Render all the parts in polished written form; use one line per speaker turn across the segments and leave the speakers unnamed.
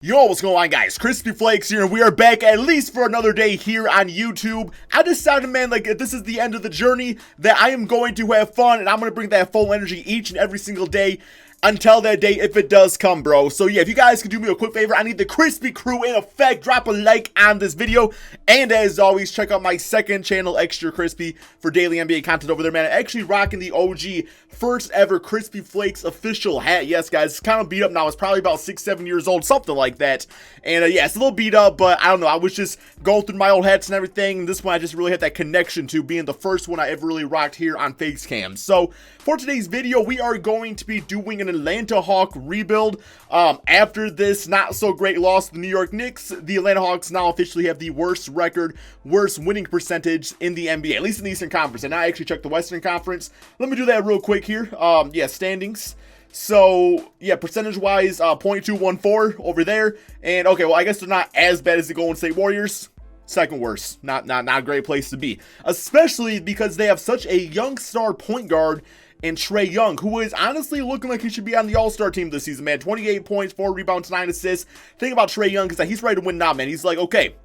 Yo, what's going on, guys? Crispy Flakes here, and we are back at least for another day here on YouTube. I decided, man, like, this is the end of the journey, that I am going to have fun, and I'm going to bring that full energy each and every single day until that day, if it does come, bro. So yeah, if you guys could do me a quick favor, I need the Crispy crew in effect. Drop a like on this video, and as always, check out my second channel, Extra Crispy, for daily NBA content over there, man. I'm actually rocking the OG first ever Crispy Flakes official hat. Yes, guys, it's kind of beat up now. It's probably about 6-7 years old, something like that. And yeah, it's a little beat up, but I don't know. I was just going through my old hats and everything. This one I just really had that connection to, being the first one I ever really rocked here on Fakes Cam. So for today's video, we are going to be doing an Atlanta Hawk rebuild. After this not so great loss to the New York Knicks, the Atlanta Hawks now officially have the worst record, worst winning percentage in the NBA, at least in the Eastern Conference. And I actually checked the Western Conference. Let me do that real quick here. Yeah, standings. So yeah, percentage-wise, 0.214 over there. And okay, well, I guess they're not as bad as the Golden State Warriors. Second worst. Not a great place to be, especially because they have such a young star point guard in Trae Young, who is honestly looking like he should be on the All-Star team this season, man. 28 points, 4 rebounds, 9 assists. Thing about Trae Young is that he's ready to win now, man. He's like, okay,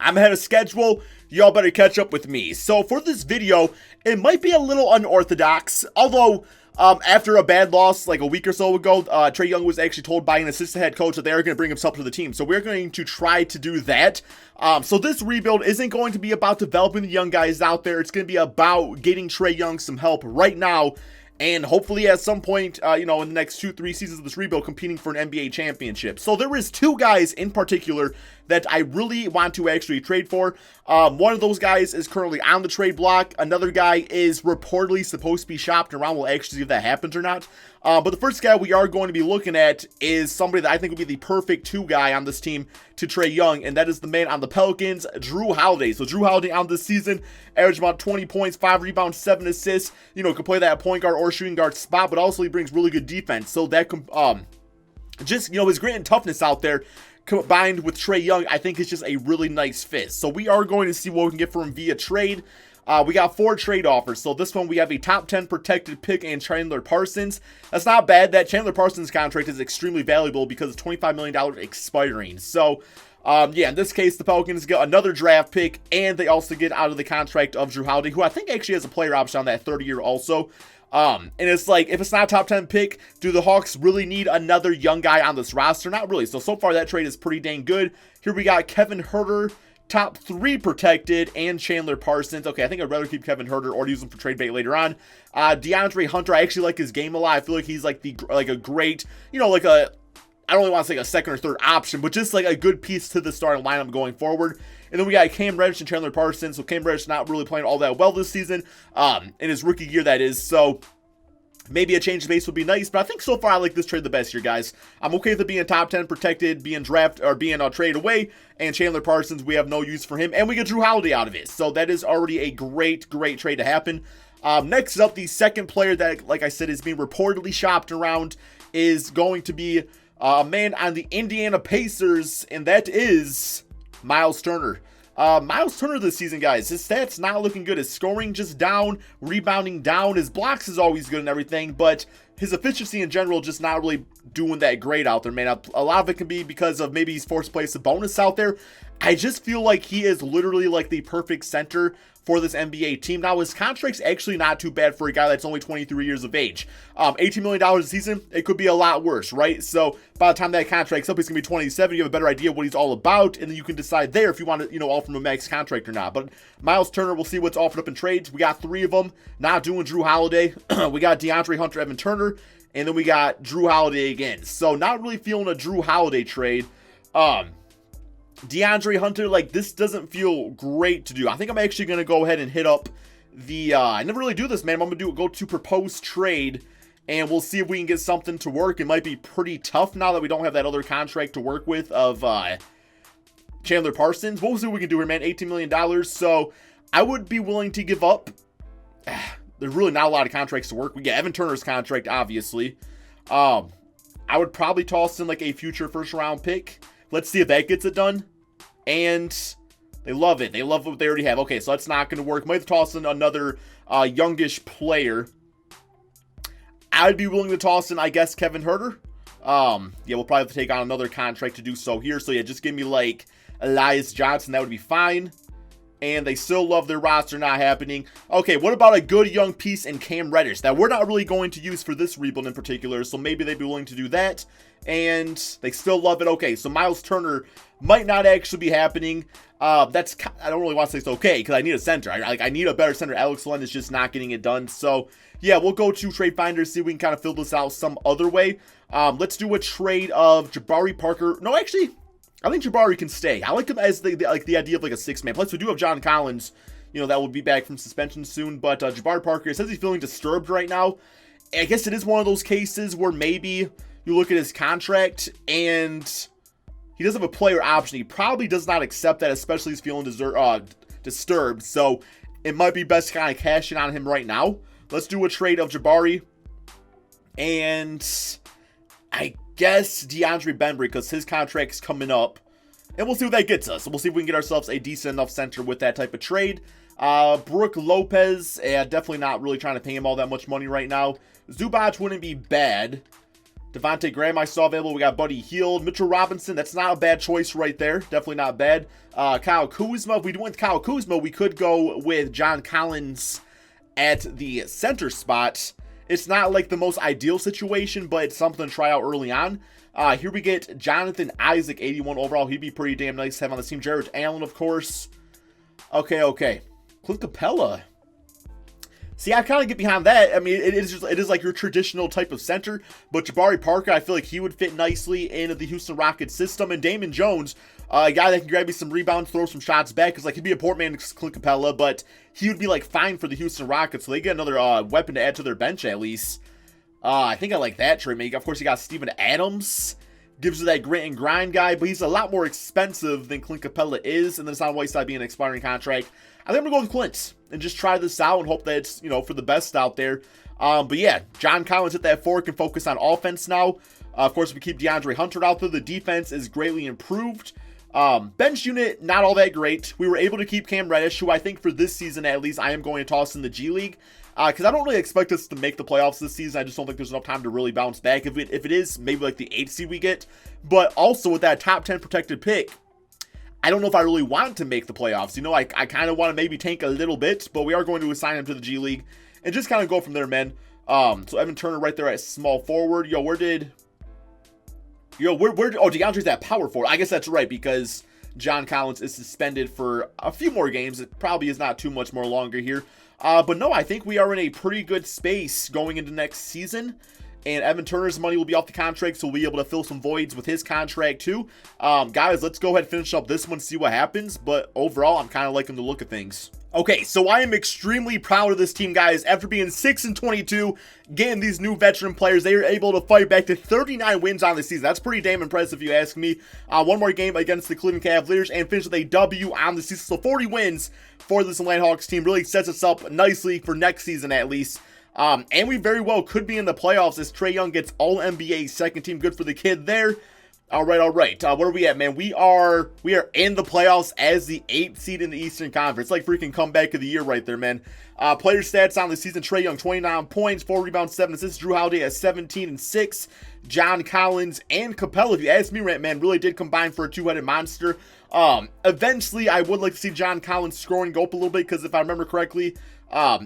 I'm ahead of schedule. Y'all better catch up with me. So for this video, it might be a little unorthodox, although after a bad loss like a week or so ago, Trae Young was actually told by an assistant head coach that they are going to bring himself to the team. So we're going to try to do that. So this rebuild isn't going to be about developing the young guys out there. It's going to be about getting Trae Young some help right now, and hopefully at some point, in the next 2-3 seasons of this rebuild, competing for an NBA championship. So there is two guys in particular that I really want to actually trade for. One of those guys is currently on the trade block. Another guy is reportedly supposed to be shopped around. We'll actually see if that happens or not. But the first guy we are going to be looking at is somebody that I think would be the perfect two guy on this team to Trae Young, and that is the man on the Pelicans, Jrue Holiday. So Jrue Holiday on this season averaged about 20 points, 5 rebounds, 7 assists. Could play that point guard or shooting guard spot, but also he brings really good defense. So that his grit and toughness out there, combined with Trae Young, I think is just a really nice fit. So we are going to see what we can get for him via trade. We got 4 trade offers. So this one, we have a top 10 protected pick and Chandler Parsons. That's not bad. That Chandler Parsons contract is extremely valuable because it's $25 million expiring. So yeah, in this case, the Pelicans get another draft pick, and they also get out of the contract of Jrue Holiday, who I think actually has a player option on that 30-year also. And it's like, if it's not a top 10 pick, do the Hawks really need another young guy on this roster? Not really. So far that trade is pretty dang good. Here we got Kevin Huerter, top 3 protected, and Chandler Parsons. Okay, I think I'd rather keep Kevin Huerter or use him for trade bait later on. Deandre Hunter, I actually like his game a lot. I feel like he's like a great, I don't really want to say a second or third option, but just like a good piece to the starting lineup going forward. And then we got Cam Reddish and Chandler Parsons. So Cam Reddish not really playing all that well this season, in his rookie year, that is. So maybe a change of base would be nice, but I think so far I like this trade the best here, guys. I'm okay with it being top 10 protected, being drafted, or being traded away, and Chandler Parsons, we have no use for him, and we get Jrue Holiday out of it. So that is already a great trade to happen. Next up, the second player that, like I said, is being reportedly shopped around is going to be a man on the Indiana Pacers, and that is Myles Turner. Myles Turner this season, guys, his stats not looking good. His scoring just down, rebounding down. His blocks is always good and everything, but his efficiency in general just not really doing that great out there, man. A lot of it can be because of maybe he's forced to place a bonus out there. I just feel like he is literally like the perfect center for this NBA team. Now, his contract's actually not too bad for a guy that's only 23 years of age. $18 million a season, it could be a lot worse, right? So by the time that contract's up, he's going to be 27. You have a better idea of what he's all about, and then you can decide there if you want to, offer him a max contract or not. But Myles Turner, we'll see what's offered up in trades. We got 3 of them. Not doing Jrue Holiday. We got Deandre Hunter, Evan Turner, and then we got Jrue Holiday again. So not really feeling a Jrue Holiday trade. Deandre Hunter, like, this doesn't feel great to do. I think I'm actually going to go ahead and hit up the, I never really do this, man. I'm going to go to propose trade, and we'll see if we can get something to work. It might be pretty tough now that we don't have that other contract to work with of Chandler Parsons. We'll see what we can do here, man. $18 million. So I would be willing to give up. There's really not a lot of contracts to work. We get Evan Turner's contract, obviously. I would probably toss in like a future first round pick. Let's see if that gets it done. And they love it. They love what they already have. Okay, so that's not going to work. Might have to toss in another youngish player. I'd be willing to toss in, I guess, Kevin Huerter. Yeah, we'll probably have to take on another contract to do so here. So yeah, just give me like Elias Johnson. That would be fine. And they still love their roster not happening. Okay, what about a good young piece in Cam Reddish that we're not really going to use for this rebuild in particular, so maybe they'd be willing to do that. And they still love it. Okay, so Myles Turner might not actually be happening. I don't really want to say it's okay, because I need a center. I need a better center. Alex Len is just not getting it done. So, yeah, we'll go to Trade Finder, see if we can kind of fill this out some other way. Let's do a trade of Jabari Parker. No, actually, I think Jabari can stay. I like him as the idea of like a six-man. Plus, we do have John Collins, you know, that will be back from suspension soon. But Jabari Parker, it says he's feeling disturbed right now. I guess it is one of those cases where maybe you look at his contract and he does have a player option. He probably does not accept that, especially if he's feeling disturbed. So it might be best to kind of cash in on him right now. Let's do a trade of Jabari. And I guess DeAndre Bembry, because his contract's coming up. And we'll see what that gets us. We'll see if we can get ourselves a decent enough center with that type of trade. Brooke Lopez, definitely not really trying to pay him all that much money right now. Zubac wouldn't be bad. Devontae Graham I saw available. We got Buddy Hield. Mitchell Robinson, that's not a bad choice right there. Definitely not bad. Kyle Kuzma, if we went Kyle Kuzma, we could go with John Collins at the center spot. It's not like the most ideal situation, but it's something to try out early on. Here we get Jonathan Isaac, 81 overall. He'd be pretty damn nice to have on the team. Jared Allen, of course. Okay. Clint Capella. See, I kind of get behind that. I mean, it is like your traditional type of center, but Jabari Parker, I feel like he would fit nicely into the Houston Rockets system. And Damon Jones, a guy that can grab you some rebounds, throw some shots back, because like he'd be a port man to Clint Capella, but he would be like fine for the Houston Rockets, so they get another weapon to add to their bench at least. I think I like that trade. Maybe, of course, you got Steven Adams. Gives you that grit and grind guy, but he's a lot more expensive than Clint Capella is, and then it's on Whiteside being an expiring contract. I think I'm going to go with Clint and just try this out and hope that it's, you know, for the best out there. But yeah, John Collins at that 4 can focus on offense now. Of course, we keep Deandre Hunter out there. The defense is greatly improved. Bench unit, not all that great. We were able to keep Cam Reddish, who I think for this season at least, I am going to toss in the G League. Because I don't really expect us to make the playoffs this season. I just don't think there's enough time to really bounce back. If it is, maybe like the 8th seed we get. But also with that top 10 protected pick, I don't know if I really want to make the playoffs. You know, I kind of want to maybe tank a little bit, but we are going to assign him to the G League and just kind of go from there, man. So Evan Turner right there at small forward. Where DeAndre's at power forward. I guess that's right, because John Collins is suspended for a few more games. It probably is not too much more longer here. But no, I think we are in a pretty good space going into next season. And Evan Turner's money will be off the contract, so we'll be able to fill some voids with his contract too. Guys, let's go ahead and finish up this one, see what happens. But overall, I'm kind of liking the look of things. Okay, so I am extremely proud of this team, guys. After being 6-22, getting these new veteran players, they are able to fight back to 39 wins on the season. That's pretty damn impressive, if you ask me. One more game against the Cleveland Cavaliers and finish with a W on the season. So 40 wins for this Atlanta Hawks team really sets us up nicely for next season at least. And we very well could be in the playoffs as Trae Young gets All-NBA second team. Good for the kid there. All right. Where are we at, man? We are in the playoffs as the 8th seed in the Eastern Conference. It's like freaking comeback of the year right there, man. Player stats on the season: Trae Young, 29 points, 4 rebounds, 7 assists. Drew Holiday at 17 and 6. John Collins and Capella, if you ask me, man, really did combine for a two-headed monster. Eventually, I would like to see John Collins scoring go up a little bit, because if I remember correctly,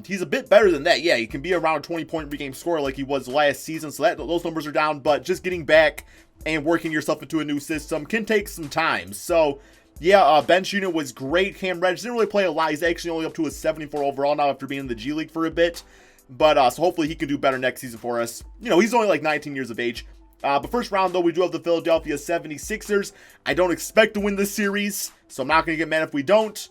he's a bit better than that. Yeah, he can be around a 20-point per game scorer like he was last season, so those numbers are down, but just getting back and working yourself into a new system can take some time. So yeah, bench unit was great. Cam Reddish didn't really play a lot. He's actually only up to a 74 overall now after being in the G League for a bit, but so hopefully he can do better next season for us. You know, he's only like 19 years of age. But first round, though, we do have the Philadelphia 76ers. I don't expect to win this series, so I'm not going to get mad if we don't.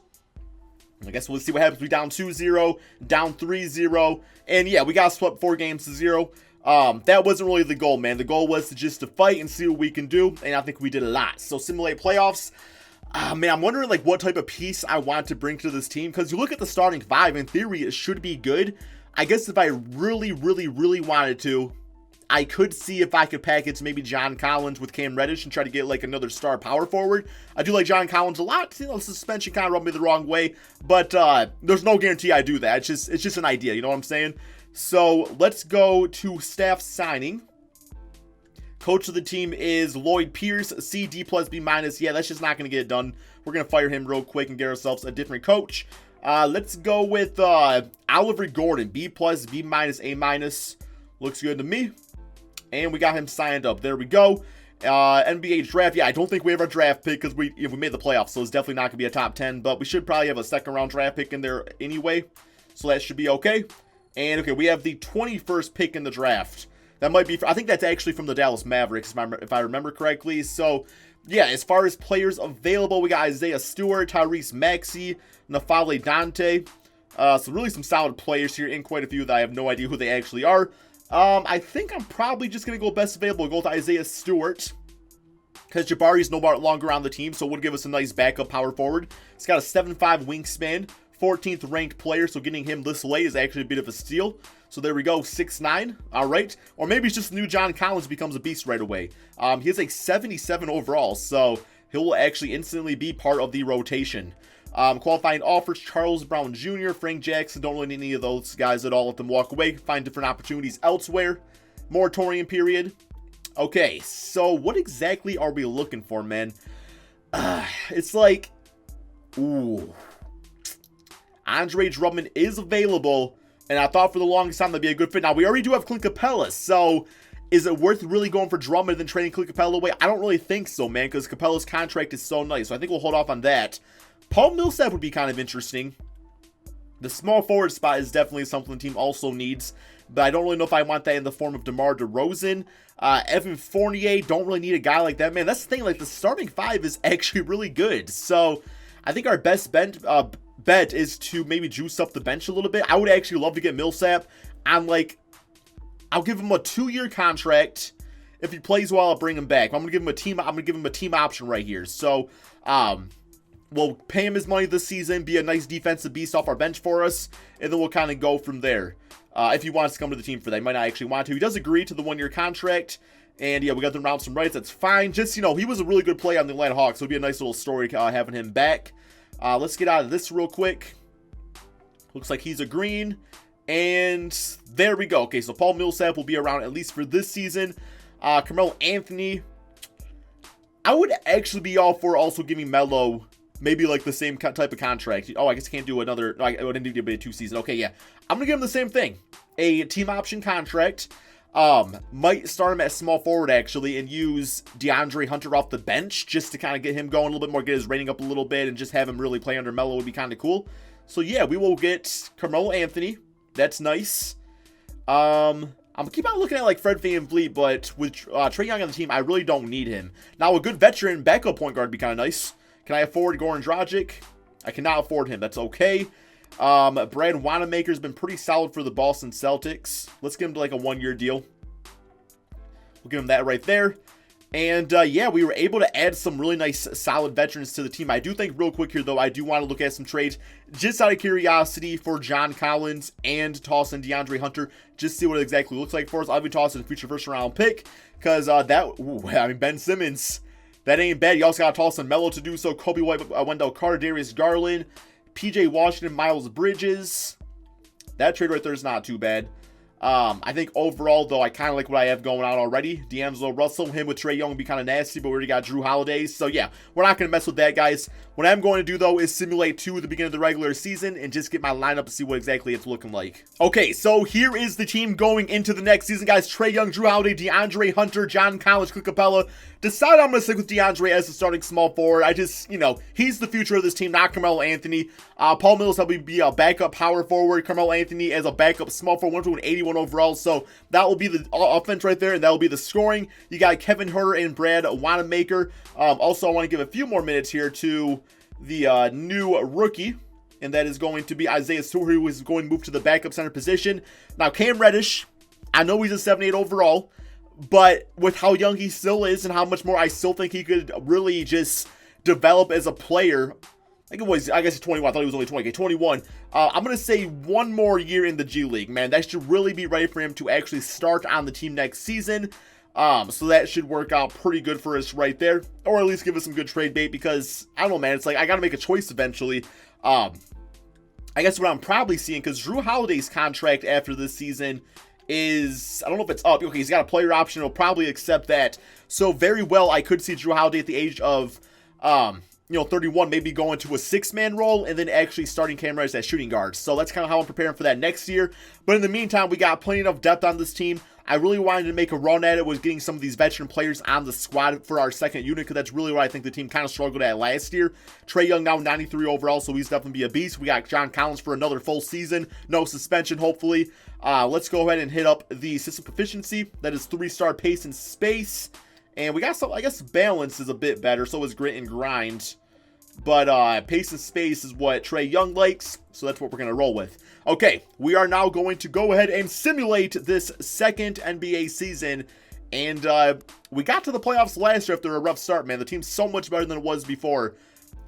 I guess we'll see what happens. We down 2-0, down 3-0, and yeah, we got swept 4-0. That wasn't really the goal, man. The goal was to fight and see what we can do, and I think we did a lot. So simulate playoffs. Man, I'm wondering like what type of piece I want to bring to this team, because you look at the starting 5, in theory, it should be good. I guess if I really wanted to, I could see if I could package maybe John Collins with Cam Reddish and try to get like another star power forward. I do like John Collins a lot. You know, suspension kind of rubbed me the wrong way, but there's no guarantee I do that. It's just an idea. You know what I'm saying? So let's go to staff signing. Coach of the team is Lloyd Pierce, C, D plus, B minus. Yeah, that's just not going to get it done. We're going to fire him real quick and get ourselves a different coach. Let's go with Oliver Gordon, B plus, B minus, A minus. Looks good to me. And we got him signed up. There we go. NBA draft. Yeah, I don't think we have our draft pick because we made the playoffs, so it's definitely not going to be a top 10. But we should probably have a second round draft pick in there anyway, so that should be okay. And okay, we have the 21st pick in the draft. That might be, I think that's actually from the Dallas Mavericks, if I remember correctly. So, yeah, as far as players available, we got Isaiah Stewart, Tyrese Maxey, Nafale Dante. So really some solid players here, and quite a few that I have no idea who they actually are. I think I'm probably just going to go best available, go with Isaiah Stewart, because Jabari's no longer on the team, so it would give us a nice backup power forward. He's got a 7'5" wingspan, 14th ranked player, so getting him this late is actually a bit of a steal. So there we go, 6'9", all right. Or maybe it's just the new John Collins becomes a beast right away. He has a 77 overall, so he'll actually instantly be part of the rotation. Qualifying offers, Charles Brown Jr., Frank Jackson. Don't really need any of those guys at all. Let them walk away. Find different opportunities elsewhere. Moratorium period. Okay, so what exactly are we looking for, man? It's like, ooh. Andre Drummond is available, and I thought for the longest time that'd be a good fit. Now, we already do have Clint Capella, so is it worth really going for Drummond and then trading Clint Capella away? I don't really think so, man, because Capella's contract is so nice, so I think we'll hold off on that. Paul Millsap would be kind of interesting. The small forward spot is definitely something the team also needs, but I don't really know if I want that in the form of DeMar DeRozan. Evan Fournier, don't really need a guy like that. Man, that's the thing, like, the starting five is actually really good, so I think our best bet is to maybe juice up the bench a little bit. I would actually love to get Millsap on, like, I'll give him a 2-year contract. If he plays well, I'll bring him back. I'm gonna give him a team option right here. So, we'll pay him his money this season, be a nice defensive beast off our bench for us, and then we'll kind of go from there. If he wants to come to the team for that, he might not actually want to. He does agree to the 1-year contract, and yeah, we got them around some rights. That's fine. Just, you know, he was a really good play on the Atlanta Hawks, so it'll be a nice little story having him back. Let's get out of this real quick. Looks like he's agreeing. And there we go. Okay, so Paul Millsap will be around at least for this season. Carmelo Anthony. I would actually be all for also giving Melo maybe like the same type of contract. Oh, I guess I can't do another. No, I didn't do a 2-season. Okay, yeah. I'm going to give him the same thing. A team option contract. Might start him at small forward actually and use Deandre Hunter off the bench just to kind of get him going a little bit more, get his rating up a little bit, and just have him really play under Melo would be kind of cool. So yeah, we will get Carmelo Anthony. That's nice. I'm gonna keep on looking at like Fred VanVleet, but with Trae Young on the team, I really don't need him. Now, a good veteran backup point guard would be kind of nice. Can I afford Goran Dragic? I cannot afford him. That's okay. Brad Wanamaker's been pretty solid for the Boston Celtics. Let's give him to like a 1-year deal. We'll give him that right there. And yeah, we were able to add some really nice, solid veterans to the team. I do think real quick here, though, I do want to look at some trades just out of curiosity for John Collins and toss in Deandre Hunter, just see what it exactly looks like for us. I'll be tossing a future first-round pick because Ben Simmons, that ain't bad. You also got to toss in Melo to do so. Kobe White, Wendell Carter, Darius Garland, PJ Washington, Miles Bridges. That trade right there is not too bad. I think overall, though, I kind of like what I have going on already. D'Angelo Russell, him with Trae Young would be kind of nasty, but we already got Drew Holiday. So, yeah, we're not going to mess with that, guys. What I'm going to do, though, is simulate to the beginning of the regular season and just get my lineup to see what exactly it's looking like. Okay, so here is the team going into the next season, guys. Trae Young, Drew Holiday, DeAndre Hunter, John Collins, Clint Capella. Decide I'm going to stick with DeAndre as the starting small forward. I just, he's the future of this team, not Carmelo Anthony. Paul Millsap will be a backup power forward. Carmelo Anthony as a backup small forward, 181 overall. So that will be the offense right there, and that will be the scoring. You got Kevin Huerter and Brad Wanamaker. Also, I want to give a few more minutes here to the new rookie, and that is going to be Isaiah Stewart, who is going to move to the backup center position. Now, Cam Reddish, I know he's a 78 overall, but with how young he still is and how much more I still think he could really just develop as a player. I guess he's 21. I thought he was only 20. Okay, 21. I'm going to say 1 more year in the G League, man. That should really be ready for him to actually start on the team next season. So that should work out pretty good for us right there. Or at least give us some good trade bait because, I don't know, man. It's like I got to make a choice eventually. I guess what I'm probably seeing, because Drew Holiday's contract after this season is, I don't know if it's up. Okay, he's got a player option. He'll probably accept that. So very well, I could see Jrue Holiday at the age of, 31, maybe going to a 6-man role and then actually starting Cam Reddish as shooting guards. So that's kind of how I'm preparing for that next year. But in the meantime, we got plenty of depth on this team. I really wanted to make a run at it, was getting some of these veteran players on the squad for our second unit, because that's really what I think the team kind of struggled at last year. Trae Young now 93 overall, so he's definitely be a beast. We got John Collins for another full season, no suspension, hopefully. Let's go ahead and hit up the system proficiency. That is 3-star pace and space. And we got some, I guess balance is a bit better, so is grit and grind. But pace and space is what Trae Young likes, so that's what we're going to roll with. Okay, we are now going to go ahead and simulate this second NBA season. And we got to the playoffs last year after a rough start, man. The team's so much better than it was before.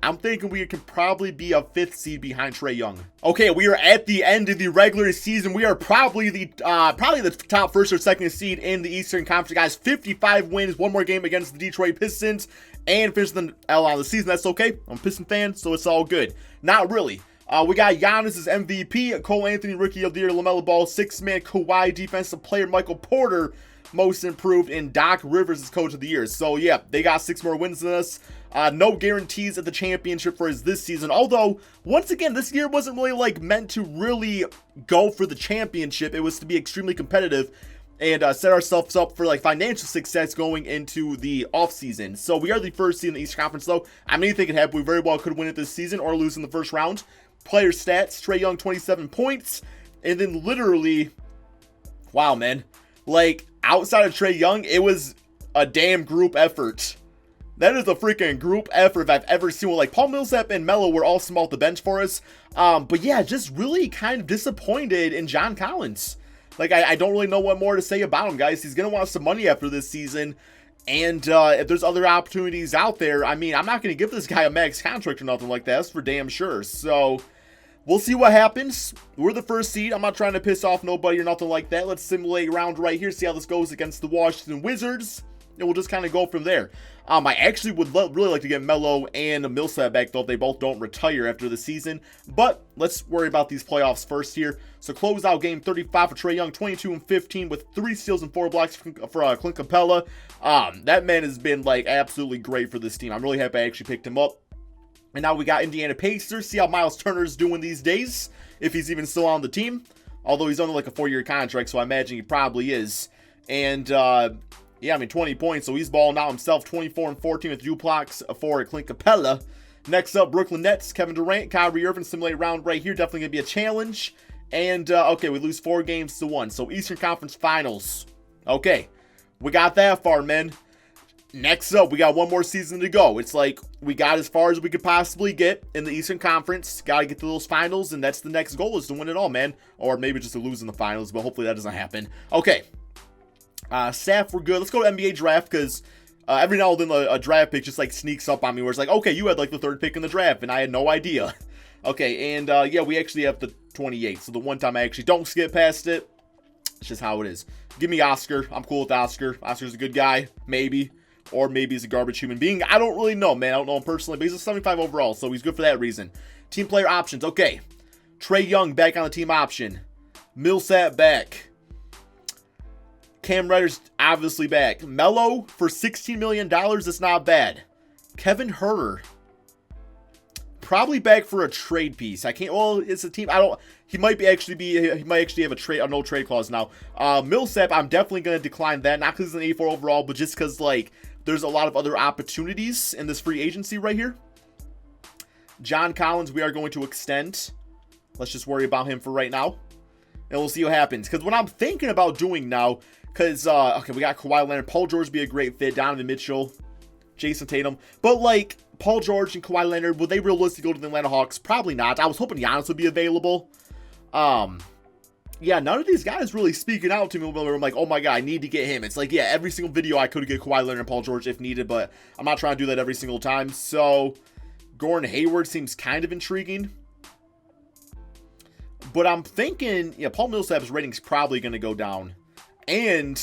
I'm thinking we can probably be a 5th seed behind Trae Young. Okay, we are at the end of the regular season. We are probably the top 1st or 2nd seed in the Eastern Conference, guys. 55 wins, one more game against the Detroit Pistons, and finish the L on the season. That's okay. I'm a Piston fan, so it's all good. Not really. We got Giannis as MVP, Cole Anthony, Rookie of the Year, LaMelo Ball, 6-man Kawhi, Defensive Player, Michael Porter, Most Improved, and Doc Rivers as Coach of the Year. So yeah, they got 6 more wins than us. No guarantees at the championship for us this season. Although, once again, this year wasn't really like meant to really go for the championship. It was to be extremely competitive and set ourselves up for like financial success going into the offseason. So we are the 1st seed in the Eastern Conference, though. I mean, anything can happen. We very well could win it this season or lose in the first round. Player stats: Trae Young 27 points, and then literally, wow, man, like outside of Trae Young, it was a damn group effort. That is a freaking group effort if I've ever seen one. Like Paul Millsap and Melo were all small at the bench for us. But yeah, just really kind of disappointed in John Collins. Like I don't really know what more to say about him, guys. He's gonna want some money after this season. And if there's other opportunities out there, I mean, I'm not going to give this guy a max contract or nothing like that. That's for damn sure. So we'll see what happens. We're the 1st seed. I'm not trying to piss off nobody or nothing like that. Let's simulate a round right here, see how this goes against the Washington Wizards. And we'll just kind of go from there. I actually would really like to get Melo and Millsap back, though, if they both don't retire after the season. But let's worry about these playoffs first here. So close out game 35 for Trae Young, 22 and 15 with 3 steals and 4 blocks for Clint Capella. That man has been like absolutely great for this team. I'm really happy I actually picked him up. And now we got Indiana Pacers. See how Myles Turner is doing these days, if he's even still on the team. Although he's only like a 4-year contract, so I imagine he probably is. And yeah, I mean, 20 points, so he's balling out himself. 24 and 14 with blocks for Clint Capella. Next up, Brooklyn Nets, Kevin Durant, Kyrie Irving. Simulate round right here, definitely going to be a challenge. And, okay, we lose 4 games to 1. So, Eastern Conference Finals. Okay, we got that far, man. Next up, we got one more season to go. It's like we got as far as we could possibly get in the Eastern Conference. Got to get to those finals, and that's the next goal, is to win it all, man. Or maybe just to lose in the finals, but hopefully that doesn't happen. Okay. Staff, we're good. Let's go to NBA draft, because every now and then a draft pick just like sneaks up on me where it's like, okay, you had like the 3rd pick in the draft, and I had no idea. Okay, and yeah, we actually have the 28. So the one time I actually don't skip past it, it's just how it is. Give me Oscar. I'm cool with Oscar. Oscar's a good guy, maybe. Or maybe he's a garbage human being. I don't really know, man. I don't know him personally, but he's a 75 overall, so he's good for that reason. Team player options. Okay. Trae Young back on the team option. Millsap back. Cam Reddish obviously back. Melo for $16 million. That's not bad. Kevin Huerter probably back for a trade piece. I can't. Well, it's a team. I don't. He might actually have a no trade clause now. Millsap, I'm definitely gonna decline that. Not because he's an 84 overall, but just because like there's a lot of other opportunities in this free agency right here. John Collins, we are going to extend. Let's just worry about him for right now, and we'll see what happens. Because what I'm thinking about doing now. Because, okay, we got Kawhi Leonard. Paul George would be a great fit. Donovan Mitchell. Jason Tatum. But, like, Paul George and Kawhi Leonard, would they realistically go to the Atlanta Hawks? Probably not. I was hoping Giannis would be available. Yeah, none of these guys really speaking out to me where I'm like, oh my god, I need to get him. It's like, yeah, every single video I could get Kawhi Leonard and Paul George if needed, but I'm not trying to do that every single time. So, Gordon Hayward seems kind of intriguing. But I'm thinking, yeah, Paul Millsap's rating's probably going to go down. And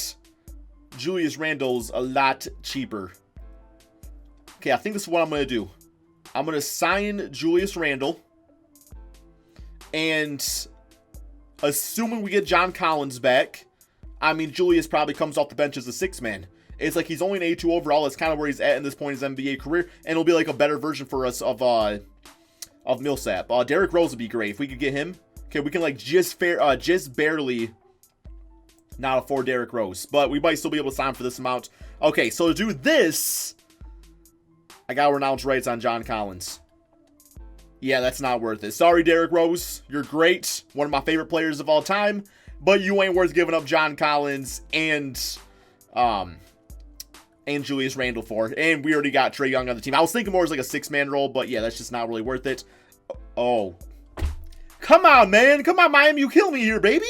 Julius Randle's a lot cheaper. Okay, I think this is what I'm going to do. I'm going to sign Julius Randle. And assuming we get John Collins back, I mean, Julius probably comes off the bench as a 6-man. It's like he's only an 82 overall. That's kind of where he's at in this point in his NBA career. And it'll be like a better version for us of Millsap. Derrick Rose would be great if we could get him. Okay, we can like just barely not afford Derrick Rose. But we might still be able to sign for this amount. Okay, so to do this, I gotta renounce rights on John Collins. Yeah, that's not worth it. Sorry, Derrick Rose. You're great. One of my favorite players of all time. But you ain't worth giving up John Collins and Julius Randle for. And we already got Trae Young on the team. I was thinking more as like a 6-man role, but yeah, that's just not really worth it. Oh. Come on, man. Come on, Miami. You kill me here, baby.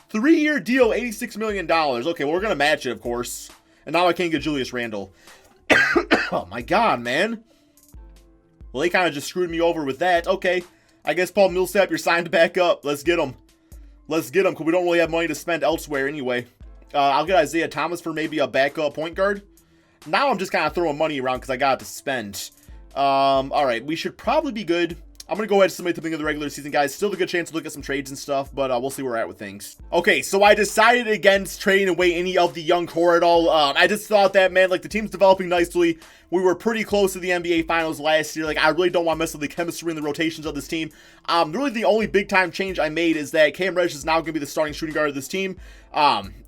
3-year deal, $86 million. Okay, well, we're going to match it, of course. And now I can't get Julius Randle. Oh, my God, man. Well, they kind of just screwed me over with that. Okay, I guess Paul Millsap, you're signed back up. Let's get him. Let's get him, because we don't really have money to spend elsewhere anyway. I'll get Isaiah Thomas for maybe a backup point guard. Now I'm just kind of throwing money around because I got to spend. All right, we should probably be good. I'm going to go ahead and submit the beginning of the regular season, guys. Still a good chance to look at some trades and stuff, but we'll see where we're at with things. Okay, so I decided against trading away any of the young core at all. I just thought that, man, like, the team's developing nicely. We were pretty close to the NBA Finals last year. Like, I really don't want to mess with the chemistry and the rotations of this team. Really, the only big-time change I made is that Cam Reddish is now going to be the starting shooting guard of this team.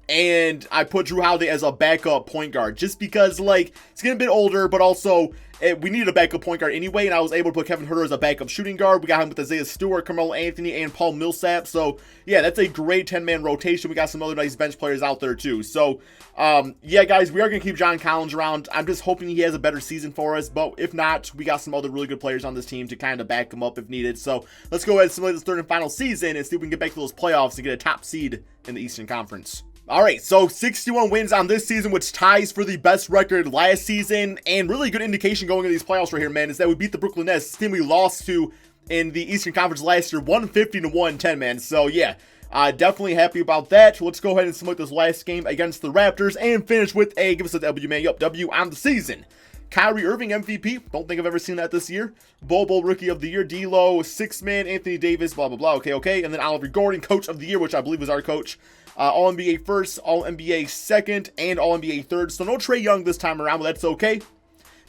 And I put Drew Holiday as a backup point guard just because, like, he's getting a bit older, but also we needed a backup point guard anyway, and I was able to put Kevin Huerter as a backup shooting guard. We got him with Isaiah Stewart, Carmelo Anthony, and Paul Millsap. So, yeah, that's a great 10-man rotation. We got some other nice bench players out there, too. So, yeah, guys, we are going to keep John Collins around. I'm just hoping he has a better season for us, but if not, we got some other really good players on this team to kind of back him up if needed. So, let's go ahead and simulate this third and final season and see if we can get back to those playoffs and get a top seed in the Eastern Conference. Alright, so 61 wins on this season, which ties for the best record last season, and really good indication going into these playoffs right here, man, is that we beat the Brooklyn Nets, the team we lost to in the Eastern Conference last year, 150-110, man. So, yeah, definitely happy about that. Let's go ahead and select this last game against the Raptors and finish with a, give us a W, man. Yup, W on the season. Kyrie Irving, MVP. Don't think I've ever seen that this year. Bobo, Rookie of the Year. D'Lo, 6-man. Anthony Davis, blah, blah, blah. Okay. And then Oliver Gordon, Coach of the Year, which I believe was our coach. All-NBA first, All-NBA second, and All-NBA third. So no Trae Young this time around, but that's okay.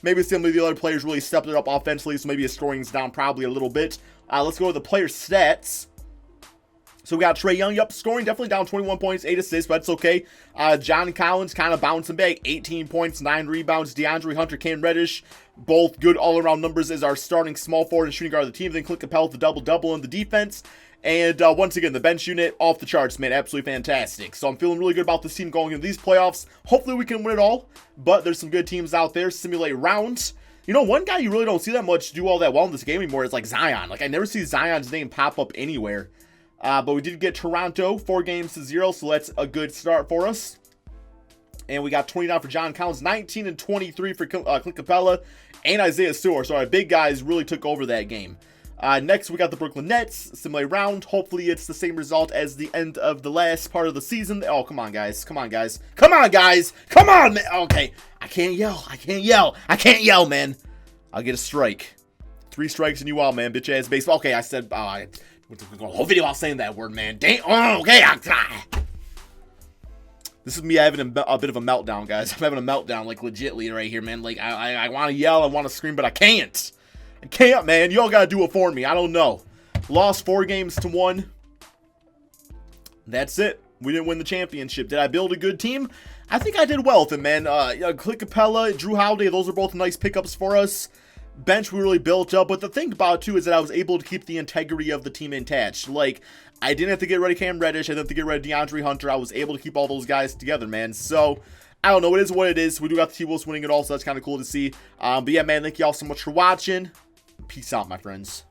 Maybe some of the other players really stepped it up offensively, so maybe his scoring's down probably a little bit. Let's go to the player stats. So we got Trae Young, yep, scoring definitely down 21 points, 8 assists, but that's okay. John Collins kind of bouncing back, 18 points, 9 rebounds. Deandre Hunter, Cam Reddish, both good all-around numbers as our starting small forward and shooting guard of the team. Then Clint Capella with the double-double in the defense. And once again, the bench unit, off the charts, man, absolutely fantastic. So I'm feeling really good about this team going into these playoffs. Hopefully we can win it all, but there's some good teams out there. Simulate rounds. You know, one guy you really don't see that much do all that well in this game anymore is like Zion. Like, I never see Zion's name pop up anywhere. But we did get Toronto 4-0, so that's a good start for us. And we got 29 for John Collins, 19 and 23 for Clint Capella and Isaiah Stewart. So our big guys really took over that game. Next, we got the Brooklyn Nets, simulate round. Hopefully, it's the same result as the end of the last part of the season. Oh, come on, guys. Come on, guys. Come on, guys. Come on, man. Okay. I can't yell. I can't yell. I can't yell, man. I'll get a strike. 3 strikes and you out, man. Bitch ass baseball. Okay, I said, went the whole video while saying that word, man. Dang. Oh, okay. This is me having a bit of a meltdown, guys. I'm having a meltdown, like, legitly right here, man. Like, I want to yell. I want to scream, but I can't. I can't, man. Y'all gotta do it for me. I don't know. Lost 4-1. That's it. We didn't win the championship. Did I build a good team? I think I did well with it, man. Clint Capella, Drew Holiday, those are both nice pickups for us. Bench we really built up. But the thing about it, too, is that I was able to keep the integrity of the team intact. Like, I didn't have to get rid of Cam Reddish. I didn't have to get rid of DeAndre Hunter. I was able to keep all those guys together, man. So, I don't know. It is what it is. We do got the T-Wolves winning it all, so that's kind of cool to see. But yeah, man, thank you all so much for watching. Peace out, my friends.